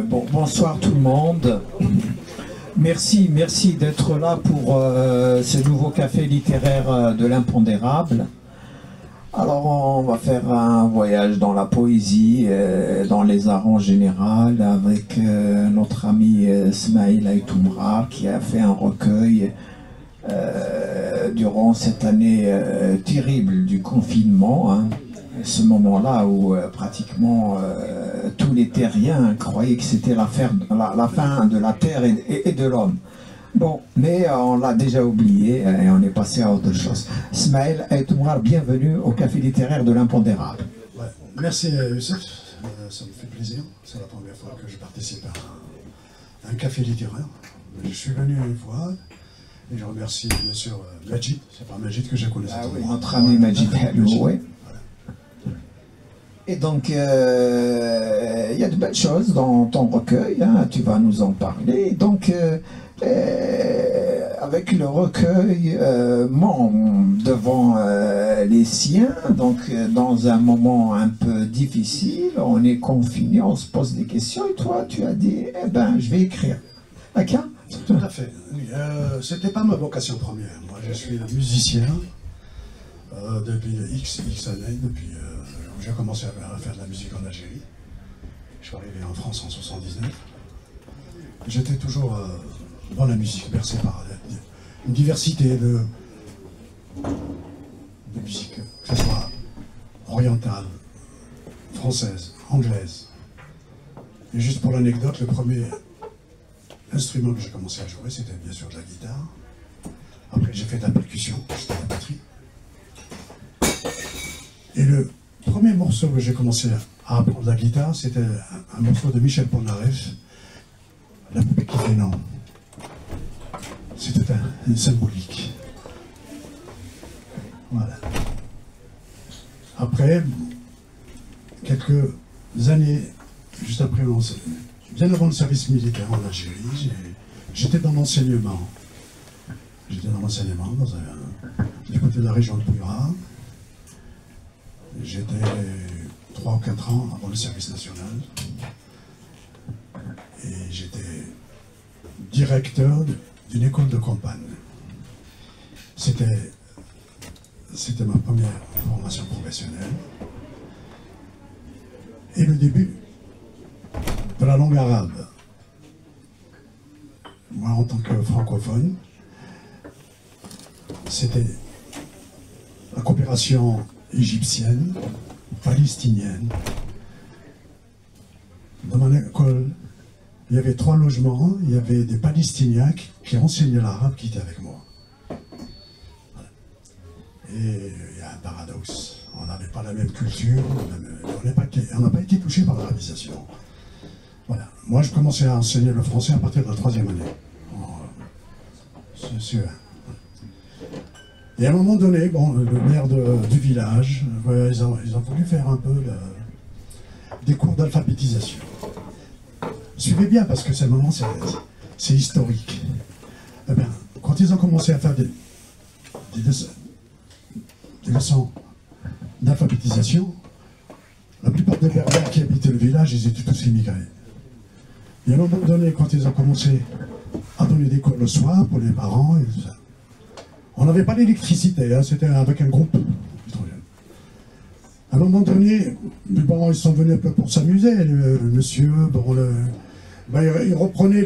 Bonsoir tout le monde. Merci d'être là pour ce nouveau café littéraire de l'impondérable. Alors on va faire un voyage dans la poésie, dans les arts en général, avec notre ami Smaïl Aïtoumra qui a fait un recueil durant cette année terrible du confinement, hein. Ce moment-là où pratiquement tous les terriens croyaient que c'était la fin de la terre et de l'homme. Bon, mais on l'a déjà oublié et on est passé à autre chose. Smaïl Aïtoumra, bienvenue au Café littéraire de l'impondérable. Ouais. Merci Youssef, ça me fait plaisir. C'est la première fois que je participe à un café littéraire. Je suis venu une fois et je remercie bien sûr Majid. C'est pas Majid que je connaissais. Ah oui, notre ami Majid Haloué. Et donc, il y a de belles choses dans ton recueil, hein, tu vas nous en parler. Donc, avec le recueil devant les siens, donc dans un moment un peu difficile, on est confiné, on se pose des questions, et toi, tu as dit, eh ben, je vais écrire. D'accord ? Tout à fait. C'était pas ma vocation première. Moi, je suis un musicien depuis X années, depuis j'ai commencé à faire de la musique en Algérie. Je suis arrivé en France en 79. J'étais toujours dans la musique, bercé par une diversité de musique, que ce soit orientale, française, anglaise. Et juste pour l'anecdote, le premier instrument que j'ai commencé à jouer, c'était bien sûr de la guitare. Après, j'ai fait de la percussion, c'était la batterie. Et le premier morceau que j'ai commencé à apprendre la guitare, c'était un morceau de Michel Polnareff, La poupée qui fait non. C'était une symbolique. Voilà. Après, quelques années, juste après, bien avant le service militaire en Algérie, j'étais dans l'enseignement. J'étais dans l'enseignement, du côté de la région de Bouira. J'étais 3 ou 4 ans avant le service national. Et j'étais directeur d'une école de campagne. C'était ma première formation professionnelle. Et le début de la langue arabe. Moi, en tant que francophone, c'était la coopération égyptienne, palestinienne. Dans mon école, il y avait 3 logements, il y avait des Palestiniens qui enseignaient l'arabe qui étaient avec moi. Voilà. Et il y a un paradoxe, on n'avait pas la même culture, on n'a pas été touché par l'arabisation. Voilà. Moi, je commençais à enseigner le français à partir de la 3e année. C'est sûr. Et à un moment donné, bon, le maire du village, ils ont voulu faire un peu des cours d'alphabétisation. Suivez bien, parce que ce moment, c'est historique. Eh bien, quand ils ont commencé à faire des leçons d'alphabétisation, la plupart des Berbères qui habitaient le village, ils étaient tous immigrés. Et à un moment donné, quand ils ont commencé à donner des cours le soir pour les parents et tout ça, on n'avait pas d'électricité, hein, c'était avec un groupe. À un moment donné, bon, ils sont venus un peu pour s'amuser, le monsieur, bon, il reprenait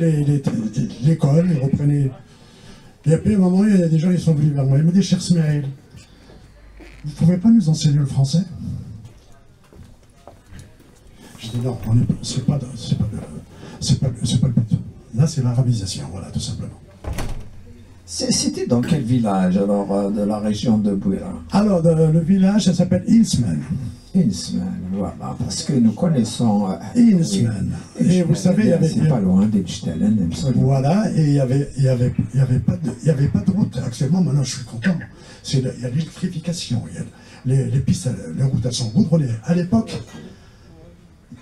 l'école, il reprenait... Et puis à un moment, il y a des gens qui sont venus vers moi, ils m'ont dit, cher Smaïl, vous ne pouvez pas nous enseigner le français? Je dis non, c'est pas le but. Là, c'est l'arabisation, voilà, tout simplement. C'était dans quel village, alors, de la région de Bouira? Alors, le village, ça s'appelle Ilsman. Ilsman, voilà, parce que nous connaissons... Ilsman. Et vous savez, il y avait... C'est pas loin d'Ibstellen. Voilà, et il y avait pas de route. Actuellement, maintenant, je suis content. Il y a l'électrification, les pistes, les routes, elles sont goudronnées. À l'époque,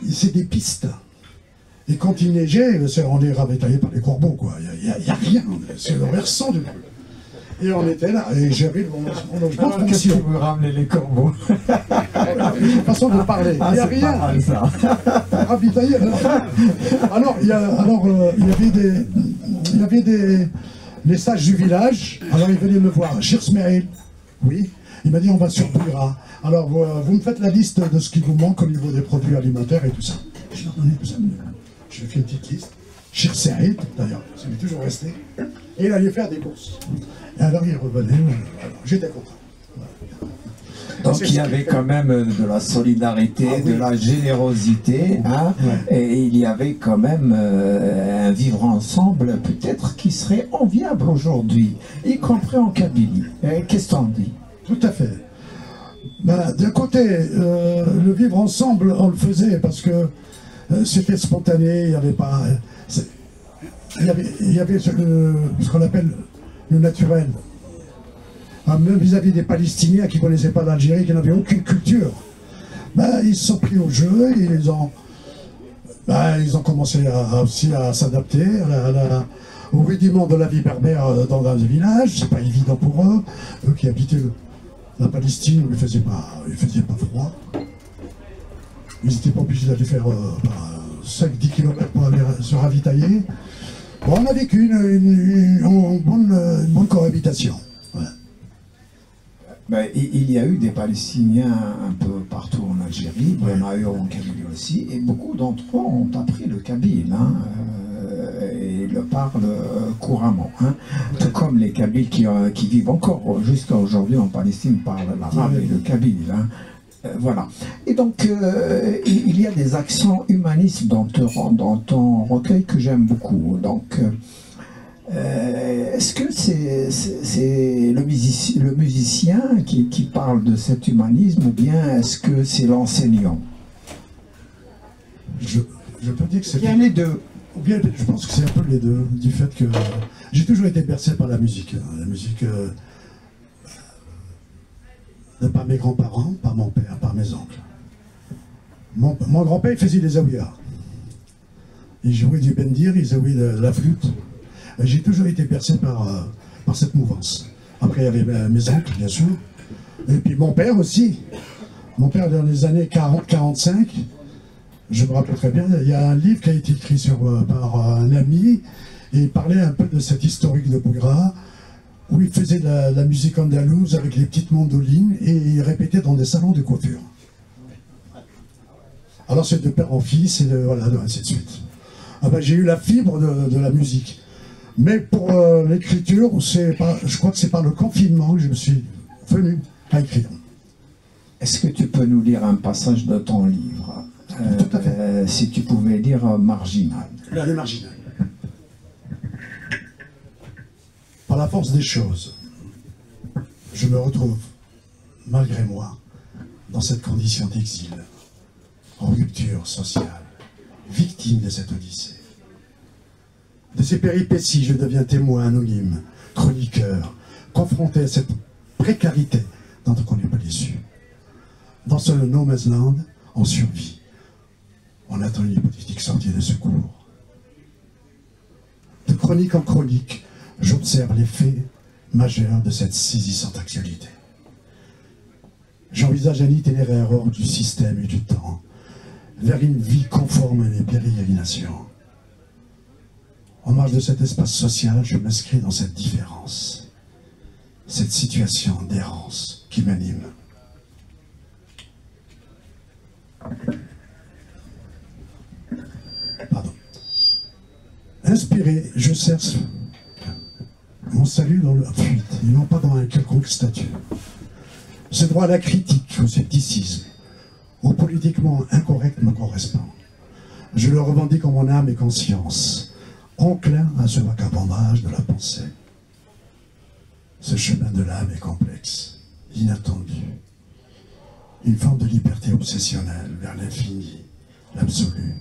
c'est des pistes. Et quand il neigeait, on est ravitaillé par les corbeaux, quoi. Il n'y a rien, c'est le versant du bleu. Et on était là, et j'avais mon logement de Qu'est-ce fonction. que vous ramenez les corbeaux? Une façon de parler. Ah, Il n'y a c'est rien. pas mal, ça. Ravitaillé. Alors, il y avait les sages du village. Alors, ils venaient me voir. Chirsmeril, oui. Il m'a dit, on va sur Bouira. Alors, vous me faites la liste de ce qui vous manque au niveau des produits alimentaires et tout ça. Je leur donnais tout ça. Je fais une petite liste. Chirsmeril, d'ailleurs, ça m'est toujours resté. Et il allait faire des courses. Et alors, il revenait. Alors, j'étais content. Donc il y avait quand même de la solidarité, de la générosité, hein, et il y avait quand même un vivre ensemble peut-être qui serait enviable aujourd'hui, y compris en Kabylie. Qu'est-ce que t'en dis? Tout à fait. Ben, d'un côté, le vivre ensemble, on le faisait parce que c'était spontané, il n'y avait pas... Il y avait ce qu'on appelle le naturel. Même vis-à-vis des Palestiniens qui ne connaissaient pas l'Algérie, qui n'avaient aucune culture. Ben, ils se sont pris au jeu, et ils ont commencé aussi à s'adapter au rudiment de la vie berbère dans un village. C'est pas évident pour eux, eux qui habitaient la Palestine où il faisait pas froid. Ils n'étaient pas obligés d'aller faire 5-10 km pour aller se ravitailler. Bon, on a vécu une bonne cohabitation. Voilà. Ben, il y a eu des Palestiniens un peu partout en Algérie, il y en a eu en Kabylie aussi, et beaucoup d'entre eux ont appris le kabyle, hein, et le parlent couramment. Hein. Tout comme les Kabyles qui vivent encore jusqu'à aujourd'hui en Palestine parlent l'arabe et le kabyle. Hein. Voilà. Et donc, il y a des accents humanistes dans ton recueil que j'aime beaucoup. Donc, est-ce que c'est le musicien qui parle de cet humanisme, ou bien est-ce que c'est l'enseignant? Je peux dire que c'est bien les deux. Ou bien, je pense que c'est un peu les deux, du fait que j'ai toujours été bercé par la musique. La musique par mes grands-parents, par mon père, par mes oncles. Mon grand-père, il faisait des zaouïas. Il jouait du bendir, il jouait de la flûte. J'ai toujours été bercé par cette mouvance. Après, il y avait mes oncles, bien sûr. Et puis mon père aussi. Mon père, dans les années 40-45, je me rappelle très bien, il y a un livre qui a été écrit par un ami, et il parlait un peu de cette historique de Bougra, où il faisait de la musique andalouse avec les petites mandolines, et il répétait dans des salons de coiffure. Alors c'est de père en fils, et voilà, ainsi de suite. Ah ben, j'ai eu la fibre de la musique. Mais pour l'écriture, je crois que c'est par le confinement que je me suis venu à écrire. Est-ce que tu peux nous lire un passage de ton livre? Tout à fait. Si tu pouvais lire Marginal. Là, le Marginal. Par la force des choses, je me retrouve, malgré moi, dans cette condition d'exil, en rupture sociale, victime de cette odyssée. De ces péripéties, je deviens témoin anonyme, chroniqueur, confronté à cette précarité dont on n'est pas déçu. Dans ce no man's land, on survit. On attend une hypothétique sortie de secours. De chronique en chronique, j'observe les faits majeurs de cette saisissante actualité. J'envisage un itinéraire hors du système et du temps, vers une vie conforme à mes pérégrinations. En marge de cet espace social, je m'inscris dans cette différence, cette situation d'errance qui m'anime. Pardon. Inspiré, je cherche mon salut dans la fuite, et non pas dans un quelconque statut. Ce droit à la critique, au scepticisme, au politiquement incorrect me correspond. Je le revendique en mon âme et conscience, enclin à ce vagabondage de la pensée. Ce chemin de l'âme est complexe, inattendu. Une forme de liberté obsessionnelle vers l'infini, l'absolu,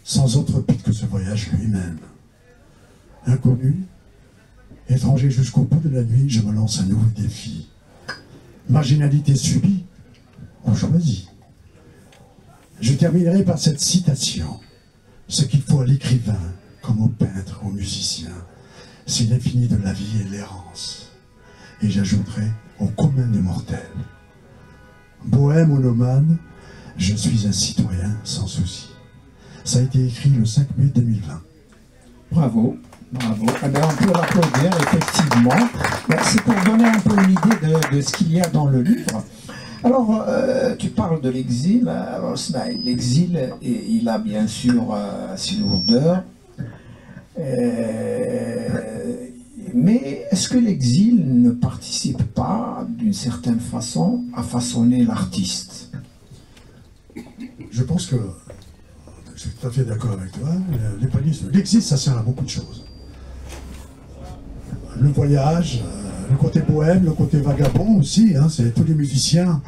sans autre but que ce voyage lui-même. Inconnu, étranger jusqu'au bout de la nuit, je me lance un nouveau défi. Marginalité subie, on choisit. Je terminerai par cette citation. Ce qu'il faut à l'écrivain, comme au peintre, au musicien, c'est l'infini de la vie et l'errance. et j'ajouterai au commun des mortels. Bohème ou nomade, je suis un citoyen sans souci. Ça a été écrit le 5 mai 2020. Bravo, bravo. Eh bien, on peut l'applaudir, effectivement. Ben, c'est pour donner un peu une idée de ce qu'il y a dans le livre. Alors, tu parles de l'exil. Alors, l'exil, il a bien sûr ses lourdeurs. Mais est-ce que l'exil ne participe pas, d'une certaine façon, à façonner l'artiste? Je pense que, je suis tout à fait d'accord avec toi, l'exil, ça sert à beaucoup de choses. Le voyage, le côté bohème, le côté vagabond aussi, hein, c'est tous les musiciens,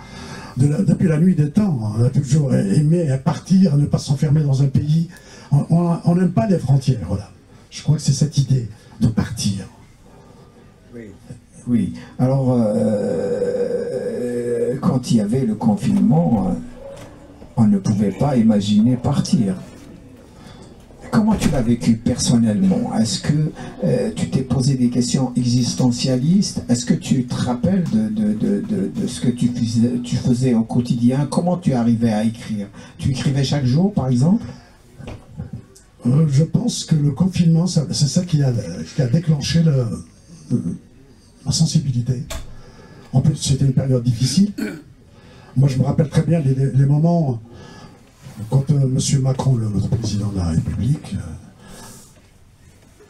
depuis la nuit des temps, on a toujours aimé partir, ne pas s'enfermer dans un pays. On n'aime pas les frontières, voilà. Je crois que c'est cette idée de partir. Oui. Oui. Alors, quand il y avait le confinement, on ne pouvait pas imaginer partir. Comment tu l'as vécu personnellement? Est-ce que tu t'es posé des questions existentialistes? Est-ce que tu te rappelles de ce que tu faisais au quotidien? Comment tu arrivais à écrire? Tu écrivais chaque jour, par exemple? Je pense que le confinement, c'est ça qui a déclenché ma sensibilité. En plus, c'était une période difficile. Moi, je me rappelle très bien les moments quand M. Macron, notre président de la République,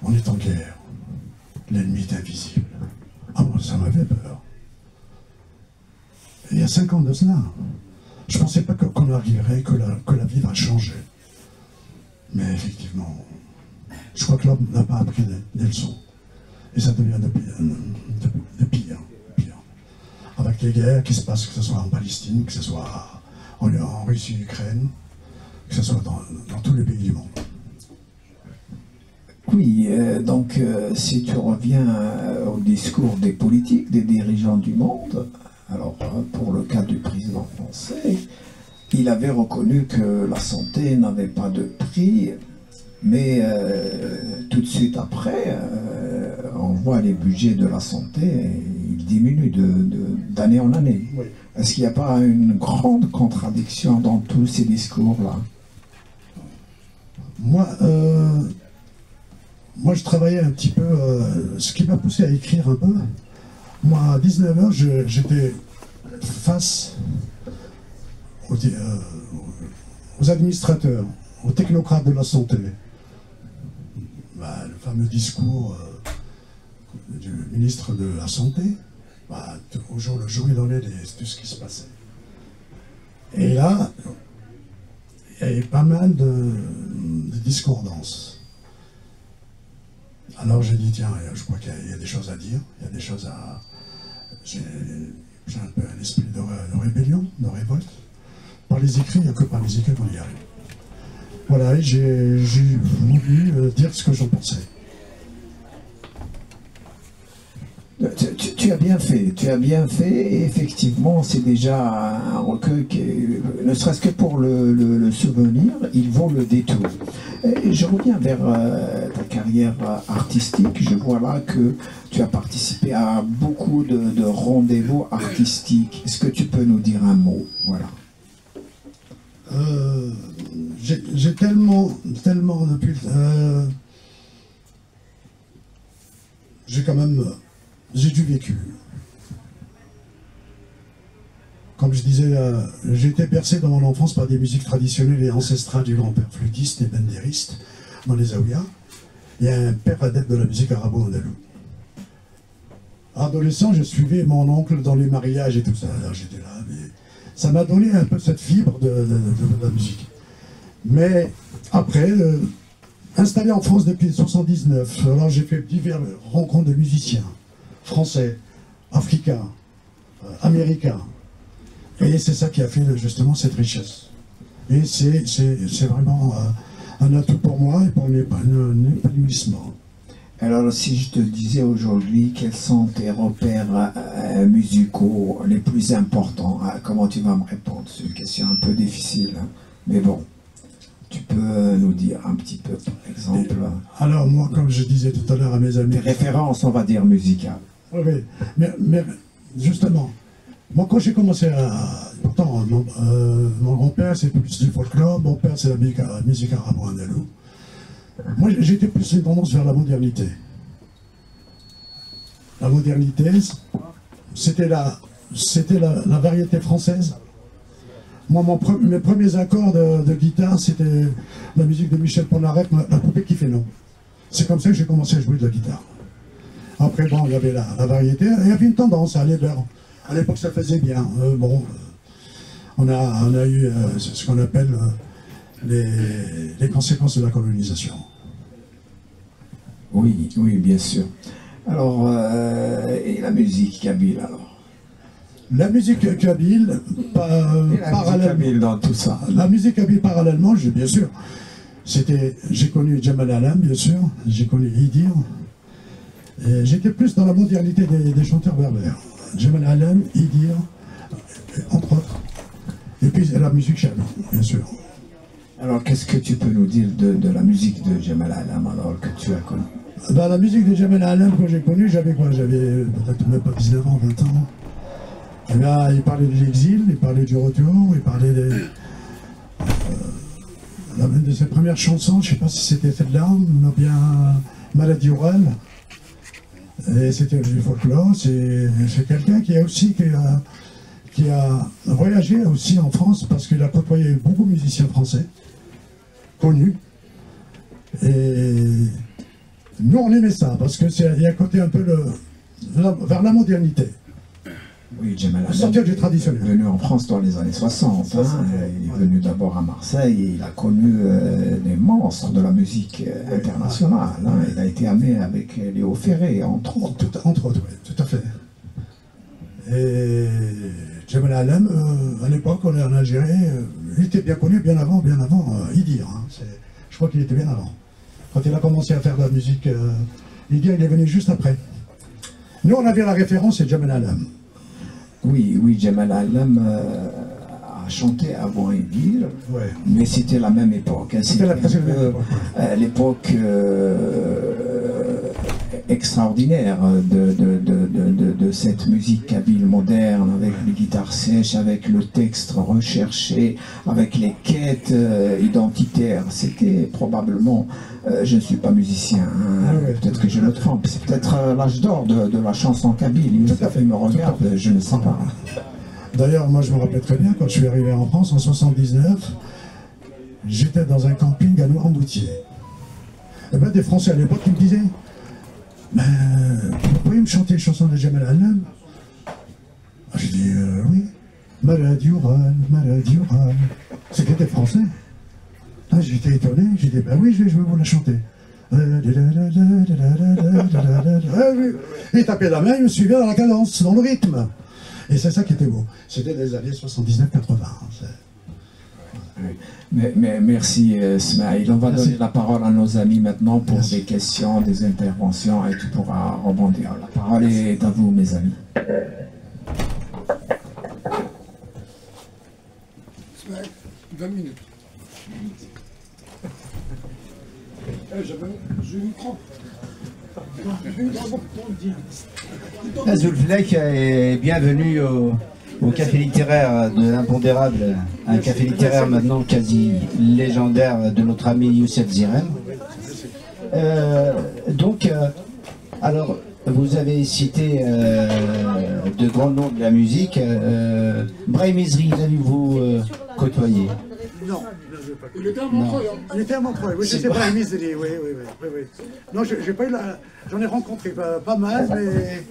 on est en guerre. L'ennemi est invisible. Ah bon, ça m'avait peur. Et il y a 5 ans de cela, je ne pensais pas qu'on arriverait, que la vie va changer. Mais effectivement, je crois que l'homme n'a pas appris des leçons. Et ça devient de pire. Avec les guerres qui se passent, que ce soit en Palestine, que ce soit en Russie, Ukraine, que ce soit dans tous les pays du monde. Oui, donc si tu reviens au discours des politiques, des dirigeants du monde, alors pour le cas du président français, il avait reconnu que la santé n'avait pas de prix, mais tout de suite après, on voit les budgets de la santé, ils diminuent d'année en année. Oui. Est-ce qu'il n'y a pas une grande contradiction dans tous ces discours-là? Moi, je travaillais un petit peu, ce qui m'a poussé à écrire un peu. Moi, à 19 h, j'étais face aux administrateurs, aux technocrates de la santé. Le fameux discours du ministre de la Santé, le jour il donnait tout ce qui se passait. Et là, il y avait pas mal de discordances. Alors j'ai dit, tiens, je crois qu'il y a des choses à dire, il y a des choses à... J'ai un peu un esprit de rébellion, de révolte. Par les écrits, il n'y a que par les écrits qu'on y arrive. Voilà, et j'ai voulu dire ce que j'en pensais. Tu as bien fait, et effectivement, c'est déjà un recueil qui, ne serait-ce que pour le souvenir, il vaut le détour. Et je reviens vers ta carrière artistique. Je vois là que tu as participé à beaucoup de rendez-vous artistiques. Est-ce que tu peux nous dire un mot? Voilà. J'ai tellement depuis... j'ai du vécu. Comme je disais, j'ai été bercé dans mon enfance par des musiques traditionnelles et ancestrales du grand-père flûtiste et bendériste dans les Zaouïas, et un père adepte de la musique arabo-andalouse. Adolescent, je suivais mon oncle dans les mariages et tout ça. Alors j'étais là, mais ça m'a donné un peu cette fibre de la musique. Mais après, installé en France depuis 1979, alors j'ai fait diverses rencontres de musiciens, français, africains, américains. Et c'est ça qui a fait justement cette richesse. Et c'est vraiment un atout pour moi et pour un épanouissement. Alors si je te disais aujourd'hui quels sont tes repères musicaux les plus importants, comment tu vas me répondre? C'est une question un peu difficile, hein. Mais bon, tu peux nous dire un petit peu, par exemple. Alors moi, comme je disais tout à l'heure à mes amis... Tes références, on va dire, musicales. Oui, oui. Mais justement, moi quand j'ai commencé à... Pourtant, mon grand-père c'est plus du folklore, mon père c'est la musique arabo-andalouse. Moi j'étais plus une tendance vers la modernité. La modernité, c'était la variété française. Moi, mes premiers accords de guitare, c'était la musique de Michel Polnareff, La poupée qui fait non. C'est comme ça que j'ai commencé à jouer de la guitare. Après, bon, il y avait la variété, et il y avait une tendance à aller vers... À l'époque, ça faisait bien. On a eu ce qu'on appelle les conséquences de la colonisation. Oui, oui, bien sûr. Alors, et la musique kabyle, alors? La musique kabyle, kabyle dans tout ça. La musique kabyle parallèlement, bien sûr. J'ai connu Djemal Alam, bien sûr. J'ai connu Idir. J'étais plus dans la modernité des chanteurs berbères. Djemal Alam, Idir, entre autres. Et puis la musique chabi, bien sûr. Alors, qu'est-ce que tu peux nous dire de la musique de Djemal Alam, alors, que tu as connue? La musique de Djemal Alam que j'ai connue, j'avais quoi? J'avais peut-être même pas 19 ans, 20 ans. Et là, il parlait de l'exil, il parlait du retour, il parlait de ses premières chansons, je ne sais pas si c'était celle-là, ou bien Maladie orale. Et c'était du folklore, c'est quelqu'un qui a voyagé aussi en France, parce qu'il a côtoyé beaucoup de musiciens français, connus. Et nous, on aimait ça, parce qu'il y a un côté un peu vers la modernité. Oui, Djemal Alam sortir du traditionnel. Est venu en France dans les années 60. Il est venu d'abord à Marseille et il a connu des monstres de la musique internationale. Il a été amené avec Léo Ferré, entre autres. Entre autres, oui, tout à fait. Et Djemal Alam, à l'époque, on est en Algérie, il était bien connu bien avant Idir. Je crois qu'il était bien avant. Quand il a commencé à faire de la musique, Idir, il est venu juste après. Nous, on avait la référence, c'est Djemal Alam. Oui, oui, Djemal Alam a chanté avant Idir, ouais. Mais c'était la même époque. C'était l'époque extraordinaire de cette musique kabyle moderne, avec les guitares sèches, avec le texte recherché, avec les quêtes identitaires. C'était probablement, je ne suis pas musicien, hein, peut-être que je me trompe, c'est peut-être l'âge d'or de la chanson kabyle. Tout à fait, me regarde, je ne sais pas. D'ailleurs, moi je me rappelle très bien, quand je suis arrivé en France en 79, j'étais dans un camping à Noirmoutier. Et ben, des Français à l'époque qui me disaient: vous pouvez me chanter une chanson de Djemal Alam? J'ai dit oui. Maladie orale, maladie orale. C'était des Français. J'étais étonné, j'ai dit oui, je vais vous la chanter. Il tapait la main, il me suivait dans la cadence, dans le rythme. Et c'est ça qui était beau. C'était des années 79-80. Mais merci Smaïl. On va donner la parole à nos amis maintenant pour des questions, des interventions et tu pourras rebondir. La parole est à vous, mes amis. Smaïl, 20 minutes. Je vous prends. Zulflek est bienvenue au café littéraire de l'Impondérable, un café littéraire maintenant quasi légendaire de notre ami Youssef Zirem. Alors, vous avez cité de grands noms de la musique. Brahim Ezri, l'avez-vous côtoyé? Non. Il était à Montreuil. Il était à Montreuil, oui, c'était Brahim Ezri, oui. Non, j'ai pas eu j'en ai rencontré pas mal, mais...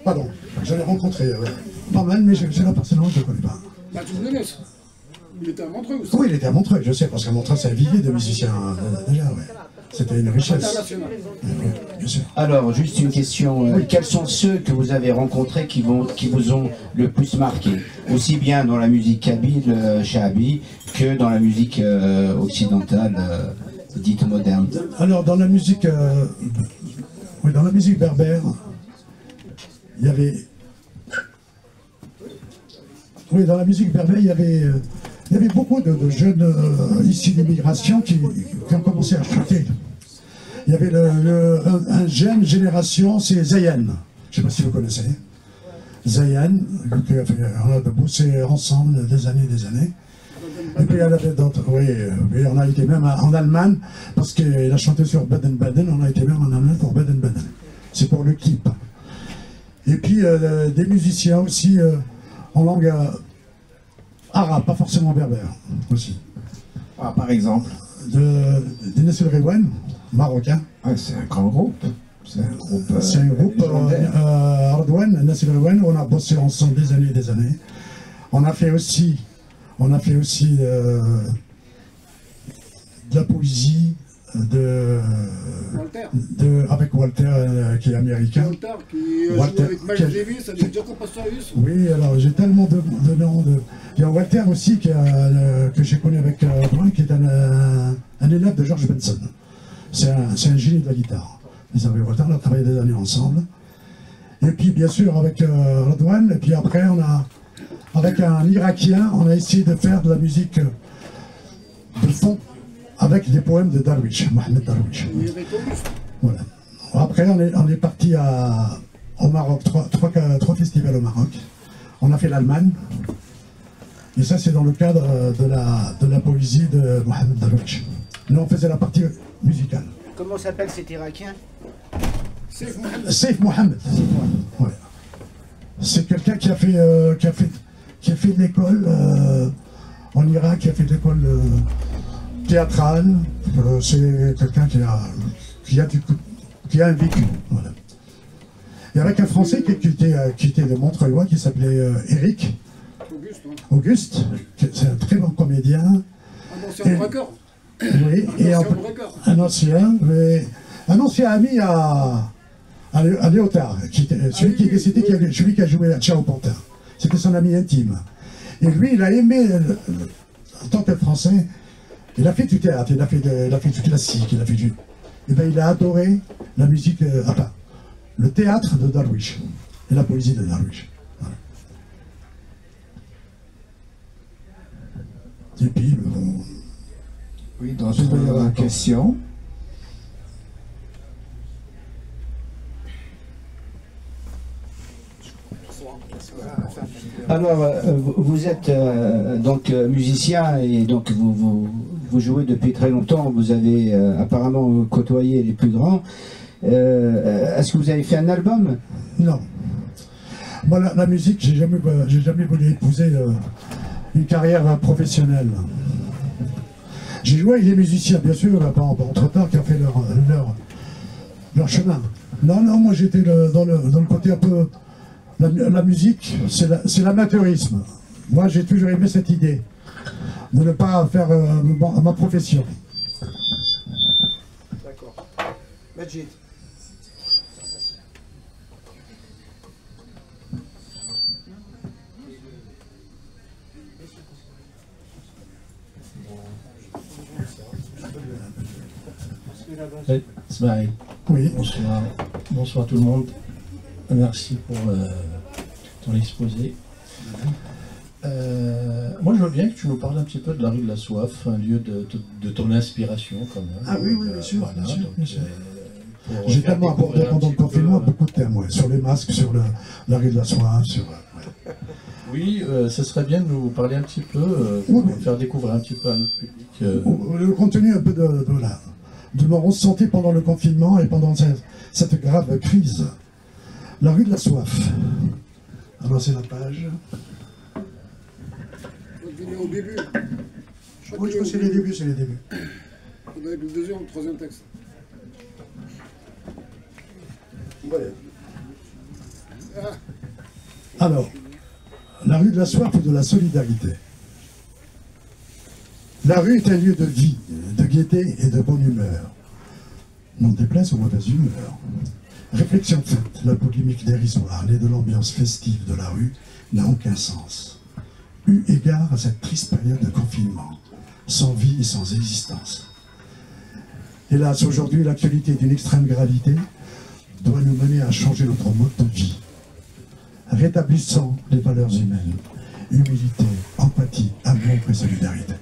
Pardon, j'en ai rencontré pas mal, mais c'est la personne que je ne connais pas. Bah, tu me laisses. Il était à Montreuil aussi. Oui, il était à Montreuil, je sais, parce qu'à Montreuil, c'est un vivier de musiciens, déjà, ouais. C'était une richesse. Bien sûr. Alors, juste une question. Quels sont ceux que vous avez rencontrés qui vous ont le plus marqué? Aussi bien dans la musique kabyle, shahabi, que dans la musique occidentale, dite moderne? Alors, dans la musique berbère, il y avait... Oui, dans la musique berbère, il y avait beaucoup de jeunes issus d'immigration qui ont commencé à chanter. Il y avait un jeune génération, c'est Zayen. je ne sais pas si vous connaissez. Zayan, on a bossé ensemble des années. Et puis il y en avait d'autres, oui, on a été même en Allemagne, parce qu'il a chanté sur Baden-Baden, on a été même en Allemagne pour Baden-Baden. C'est pour le clip. Et puis des musiciens aussi en langue arabe, pas forcément berbère aussi. Ah, par exemple. De Nassel Rewan, marocain. Ah, c'est un grand groupe. C'est un groupe Ardouane, Nassel Rewan, on a bossé ensemble des années. On a fait aussi de la poésie avec Walter qui est américain. Walter qui joue avec Miles Davis, avec Jaco Pastorius. Oui, alors j'ai tellement de noms. Il y a Walter aussi que j'ai connu avec Ardouane, qui est un élève de George Benson. C'est un génie de la guitare. Walter, on a travaillé des années ensemble. Et puis bien sûr avec Ardouane, et puis après on a avec un Irakien, on a essayé de faire de la musique de fond avec des poèmes de Darwish, Mohamed Darwish. Voilà. Après, on est parti au Maroc, trois festivals au Maroc. On a fait l'Allemagne. Et ça, c'est dans le cadre de la poésie de Mohamed Darwish. Nous, on faisait la partie musicale. Comment s'appelle cet Irakien? Saif Mohamed. Ouais. C'est quelqu'un qui a fait de l'école en Irak, qui a fait de l'école théâtrale. C'est quelqu'un qui a un vécu. Voilà. Et avec un Français qui était de Montreuil, qui s'appelait Eric Auguste, c'est un très bon comédien. Un ancien record. Oui, et un ancien ami à Léotard, celui qui est décédé, celui qui a joué à Ciao Pantin. C'était son ami intime. Et lui, il a aimé, en tant que Français, il a fait du théâtre, il a fait du classique, et ben, il a adoré la musique, le théâtre de Darwish, et la poésie de Darwish. Voilà. Et puis, bon... Oui, d'autres questions? Alors, vous êtes donc musicien et donc vous jouez depuis très longtemps. Vous avez apparemment côtoyé les plus grands. Est-ce que vous avez fait un album? Non. Moi, la musique, j'ai jamais voulu épouser une carrière professionnelle. J'ai joué avec les musiciens, bien sûr, entre-temps, qui ont fait leur chemin. Non, moi j'étais dans le côté un peu... La musique, c'est l'amateurisme. Moi, j'ai toujours aimé cette idée de ne pas faire ma profession. D'accord. Majid. Ismaël. Oui. Bonsoir. Bonsoir tout le monde. Merci pour ton exposé. Moi, je veux bien que tu nous parles un petit peu de la rue de la Soif, un lieu de ton inspiration quand même. Ah oui, bien sûr. Voilà, bien sûr, donc, bien sûr. J'ai tellement abordé pendant le confinement beaucoup de thèmes, sur les masques, sur la rue de la Soif, ouais. Oui, ce serait bien de nous parler un petit peu, pour nous faire découvrir un petit peu à notre public. Le contenu un peu de mon ressenti pendant le confinement et pendant cette grave crise. La rue de la Soif. Avancez la page. Vous venez au début. Oui, je crois que c'est les débuts, c'est les débuts. Vous avez le deuxième ou le troisième texte. Ouais. Alors, la rue de la Soif ou de la solidarité. La rue est un lieu de vie, de gaieté et de bonne humeur. Non déplaise aux mauvaises humeurs. Réflexion faite, la polémique dérisoire, née de l'ambiance festive de la rue, n'a aucun sens. Eu égard à cette triste période de confinement, sans vie et sans existence. Hélas, aujourd'hui, l'actualité d'une extrême gravité doit nous mener à changer notre mode de vie. Rétablissant les valeurs humaines, humilité, empathie, amour et solidarité.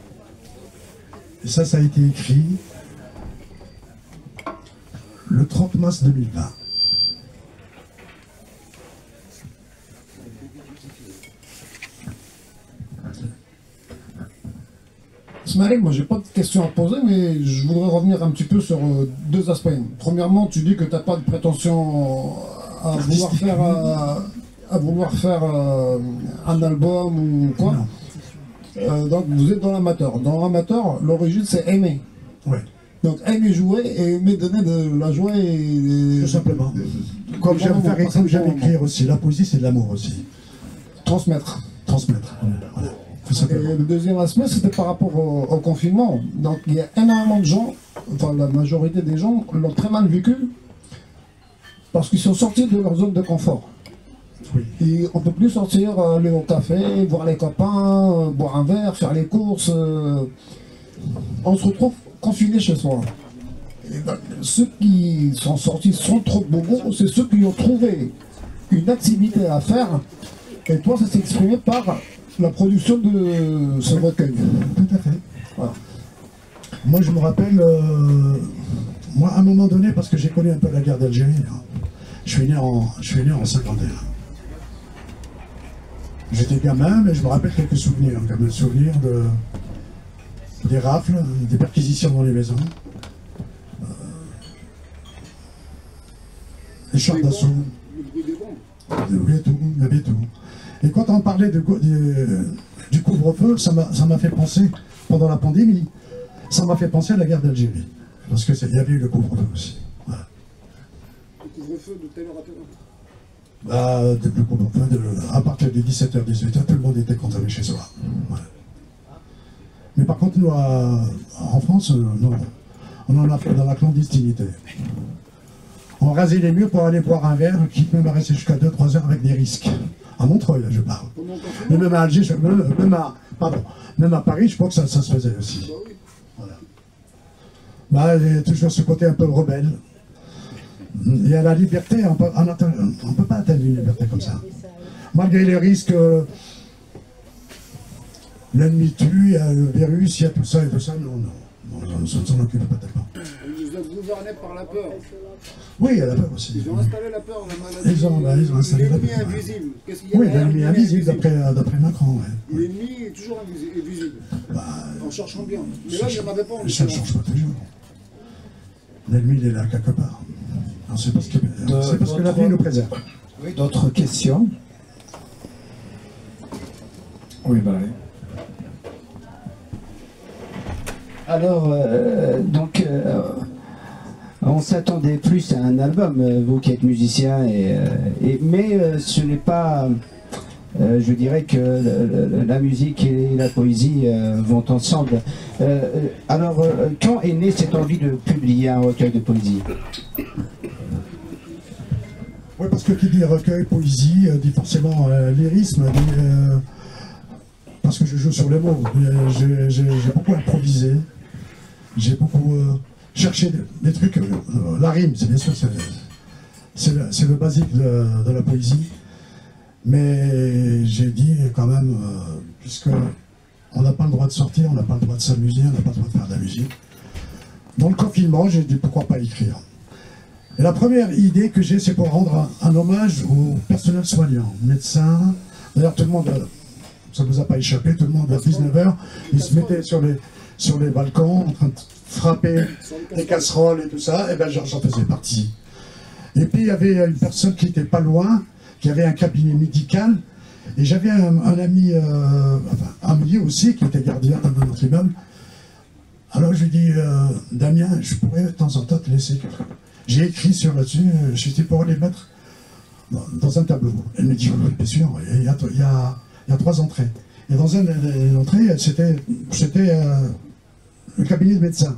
Et ça a été écrit le 30 mars 2020. Ismaël, moi j'ai pas de questions à poser, mais je voudrais revenir un petit peu sur deux aspects. Premièrement, tu dis que tu n'as pas de prétention à vouloir faire un album ou quoi. Donc vous êtes dans l'amateur. Dans l'amateur, l'origine c'est aimer. Ouais. Donc aimer jouer et aimer donner de la joie et... Tout simplement. Comme j'aime faire et comme j'aime écrire aussi. La poésie, c'est de l'amour aussi. Transmettre. Transmettre. Voilà. Tout simplement. Et le deuxième aspect, c'était par rapport au confinement. Donc il y a énormément de gens, enfin la majorité des gens l'ont très mal vécu parce qu'ils sont sortis de leur zone de confort. Oui. Et on ne peut plus sortir, aller au café, voir les copains, boire un verre, faire les courses. On se retrouve confinés chez soi. Et donc, ceux qui sont sortis sans trop de bobos, c'est ceux qui ont trouvé une activité à faire. Et toi, ça s'est exprimé par la production de ce recueil. Tout à fait. Voilà. Moi, je me rappelle, moi, à un moment donné, parce que j'ai connu un peu la guerre d'Algérie, hein, je suis né en 51. J'étais gamin, mais je me rappelle quelques souvenirs, comme le souvenir des rafles, des perquisitions dans les maisons, les chars d'assaut. Il y avait tout. Et quand on parlait du couvre-feu, ça m'a fait penser, pendant la pandémie, ça m'a fait penser à la guerre d'Algérie. Parce qu'il y avait eu le couvre-feu aussi. Voilà. Le couvre-feu de telle heure à telle heure. Le couvre-feu, à partir de 17h, 18h, tout le monde était contrôlé chez soi. Voilà. Mais par contre, nous, en France, non. On en a fait dans la clandestinité. On rasait les murs pour aller boire un verre qui peut me rester jusqu'à 2-3 heures avec des risques. À Montreuil, là, je parle. Mais même à Alger, même à Paris, je crois que ça se faisait aussi. Voilà. Il y a toujours ce côté un peu rebelle. Il y a la liberté, on ne peut pas atteindre une liberté comme ça. Malgré les risques, l'ennemi tue, il y a le virus, il y a tout ça et tout ça, non, on ne s'en occupe pas tellement. Ils nous ont gouverné par la peur. Oui, il y a la peur aussi. Ils ont installé la peur, la maladie. Ils ont installé la peur. L'ennemi invisible. Qu'est-ce qu'il y a Oui, l'ennemi invisible d'après Macron. Ouais. L'ennemi est toujours invisible. En cherchant bien. Mais là, il n'y en avait pas. Ça ne change pas toujours. L'ennemi, il est là quelque part. C'est parce que la vie nous préserve. Oui, d'autres questions? Oui, bah oui. Alors, on s'attendait plus à un album, vous qui êtes musicien, mais ce n'est pas... je dirais que la musique et la poésie vont ensemble. Alors, quand est née cette envie de publier un recueil de poésie? Oui, parce que qui dit recueil, poésie, dit forcément lyrisme, parce que je joue sur les mots. J'ai beaucoup improvisé, j'ai beaucoup cherché des trucs. La rime, c'est bien sûr, c'est le basique de la poésie. Mais j'ai dit quand même, puisque on n'a pas le droit de sortir, on n'a pas le droit de s'amuser, on n'a pas le droit de faire de la musique. Dans le confinement, j'ai dit pourquoi pas écrire. Et la première idée que j'ai, c'est pour rendre un hommage au personnel soignant, médecins. D'ailleurs, tout le monde, ça ne vous a pas échappé, tout le monde à 19h, ils se mettaient sur les balcons en train de frapper des casseroles et tout ça, et bien j'en faisais partie. Et puis il y avait une personne qui n'était pas loin, qui avait un cabinet médical, et j'avais un ami, un milieu aussi, qui était gardien dans notre immeuble. Alors je lui dis, Damien, je pourrais de temps en temps te laisser quelque chose. J'ai écrit sur là-dessus, je suis pour les mettre dans un tableau. Elle me dit, oui, bien sûr, il y a 3 entrées. Et dans une entrée, c'était le cabinet de médecin.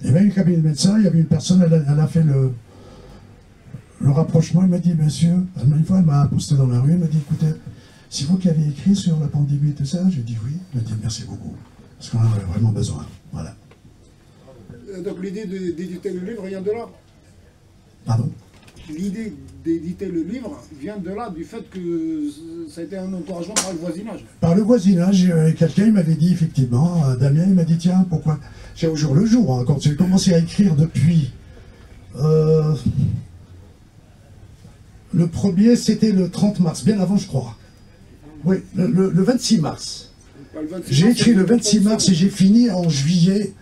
Et bien, le cabinet de médecin, il y avait une personne, elle a fait le rapprochement. Elle m'a dit, monsieur, une fois, elle m'a posté dans la rue, elle m'a dit, écoutez, c'est vous qui avez écrit sur la pandémie et tout ça? J'ai dit oui. Elle m'a dit, merci beaucoup, parce qu'on en avait vraiment besoin. Voilà. Donc l'idée d'éditer le livre vient de là? Pardon? L'idée d'éditer le livre vient de là, du fait que ça a été un encouragement par le voisinage. Par le voisinage, quelqu'un m'avait dit effectivement, Damien, il m'a dit tiens, pourquoi? C'est au jour le jour, hein, quand j'ai commencé à écrire depuis. Le premier, c'était le 30 mars, bien avant je crois. Oui, le 26 mars. J'ai écrit le 26 mars et j'ai fini en juillet.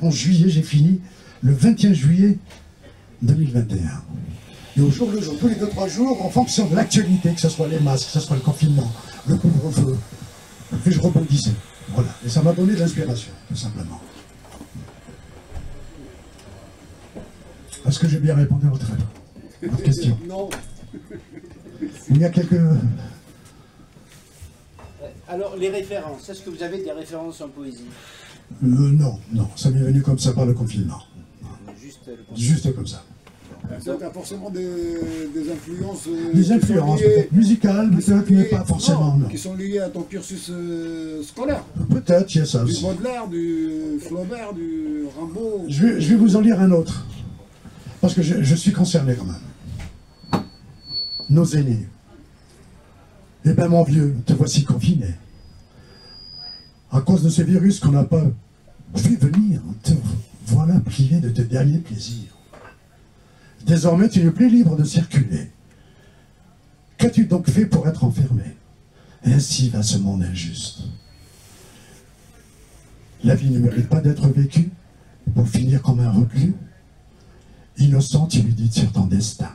En juillet, j'ai fini le 21 juillet 2021. Et au jour le jour, tous les 2-3 jours, en fonction de l'actualité, que ce soit les masques, que ce soit le confinement, le couvre-feu, et je rebondissais. Voilà. Et ça m'a donné de l'inspiration, tout simplement. Est-ce que j'ai bien répondu à votre question? Non. Il y a quelques... Alors, les références, est-ce que vous avez des références en poésie? Non, ça m'est venu comme ça par le confinement. Juste comme ça. Ça a forcément des influences... Des influences, peut-être musicales, peut-être, mais pas forcément, non. Qui sont liées à ton cursus scolaire. Peut-être, il y a ça aussi. Du Baudelaire, du Flaubert, du Rimbaud... Je vais vous en lire un autre. Parce que je suis concerné quand même. Nos aînés. Eh ben mon vieux, te voici confiné. À cause de ce virus qu'on n'a pas vu venir, te voilà privé de tes derniers plaisirs. Désormais, tu n'es plus libre de circuler. Qu'as-tu donc fait pour être enfermé? Ainsi va ce monde injuste. La vie ne mérite pas d'être vécue pour finir comme un reclus. Innocent, tu lui dis sur ton destin.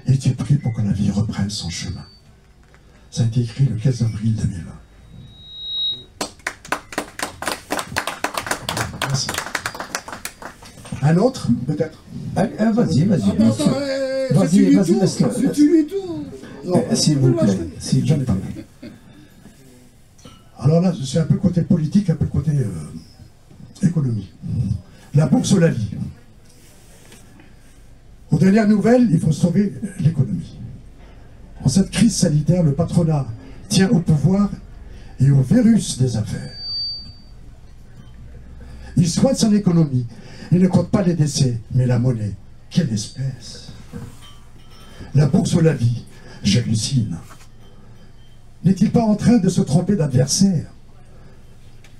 Et tu pries pour que la vie reprenne son chemin. Ça a été écrit le 15 avril 2020. Merci. Un autre, peut-être? Vas-y. Vas-y, laisse-le. Si tu lis tout... S'il vous plaît, s'il vous plaît. Alors là, c'est un peu côté politique, un peu côté économie. La bourse ou la vie. Aux dernières nouvelles, il faut sauver l'économie. En cette crise sanitaire, le patronat tient au pouvoir et au virus des affaires. Il soigne son économie. Il ne compte pas les décès, mais la monnaie. Quelle espèce! La bourse ou la vie, j'hallucine. N'est-il pas en train de se tromper d'adversaire?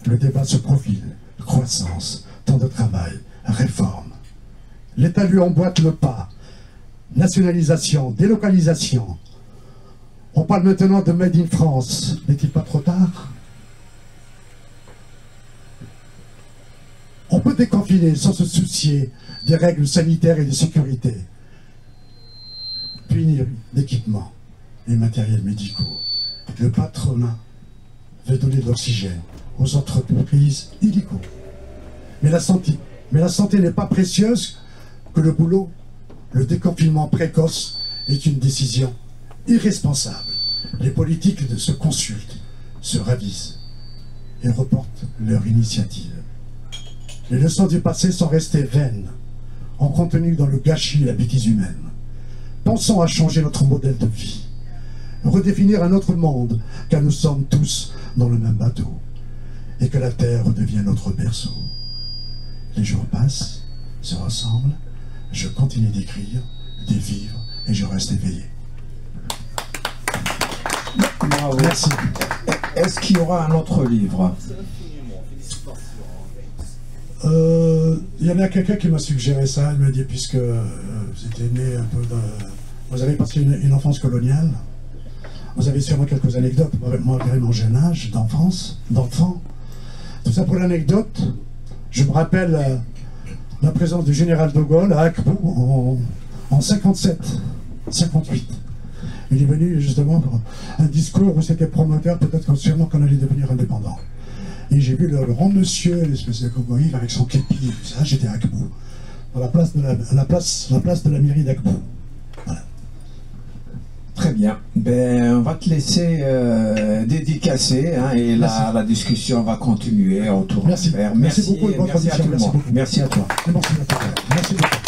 Le débat se profile. Croissance, temps de travail, réforme. L'État lui emboîte le pas. Nationalisation, délocalisation. On parle maintenant de Made in France. N'est-il pas trop tard? On peut déconfiner sans se soucier des règles sanitaires et de sécurité. Punir d'équipements et matériels médicaux. Le patronat veut donner de l'oxygène aux entreprises illégaux. Mais la santé n'est pas précieuse que le boulot. Le déconfinement précoce est une décision irresponsable. Les politiques se consultent, se ravisent et reportent leur initiative. Les leçons du passé sont restées vaines, ont contenu dans le gâchis et la bêtise humaine. Pensons à changer notre modèle de vie, redéfinir un autre monde, car nous sommes tous dans le même bateau, et que la terre redevienne notre berceau. Les jours passent, se ressemblent, je continue d'écrire, de vivre, et je reste éveillé. Bravo. Merci. Est-ce qu'il y aura un autre livre? Il y en a quelqu'un qui m'a suggéré ça. Il m'a dit, puisque vous étiez né un peu vous avez passé une enfance coloniale, vous avez sûrement quelques anecdotes, malgré mon jeune âge d'enfant. Tout ça pour l'anecdote, je me rappelle la présence du général de Gaulle à Akbou en 57, 58. Il est venu justement pour un discours où c'était promoteur, peut-être sûrement qu'on allait devenir indépendant. Et j'ai vu le grand monsieur, l'espèce de cowboy avec son képi, ça, j'étais à Akbou, dans la place de la mairie d'Akbou. Voilà. Très bien. Ben, on va te laisser dédicacer et la discussion va continuer autour. Merci. Merci beaucoup de votre merci à audition. tout le monde. Merci à toi. Merci beaucoup.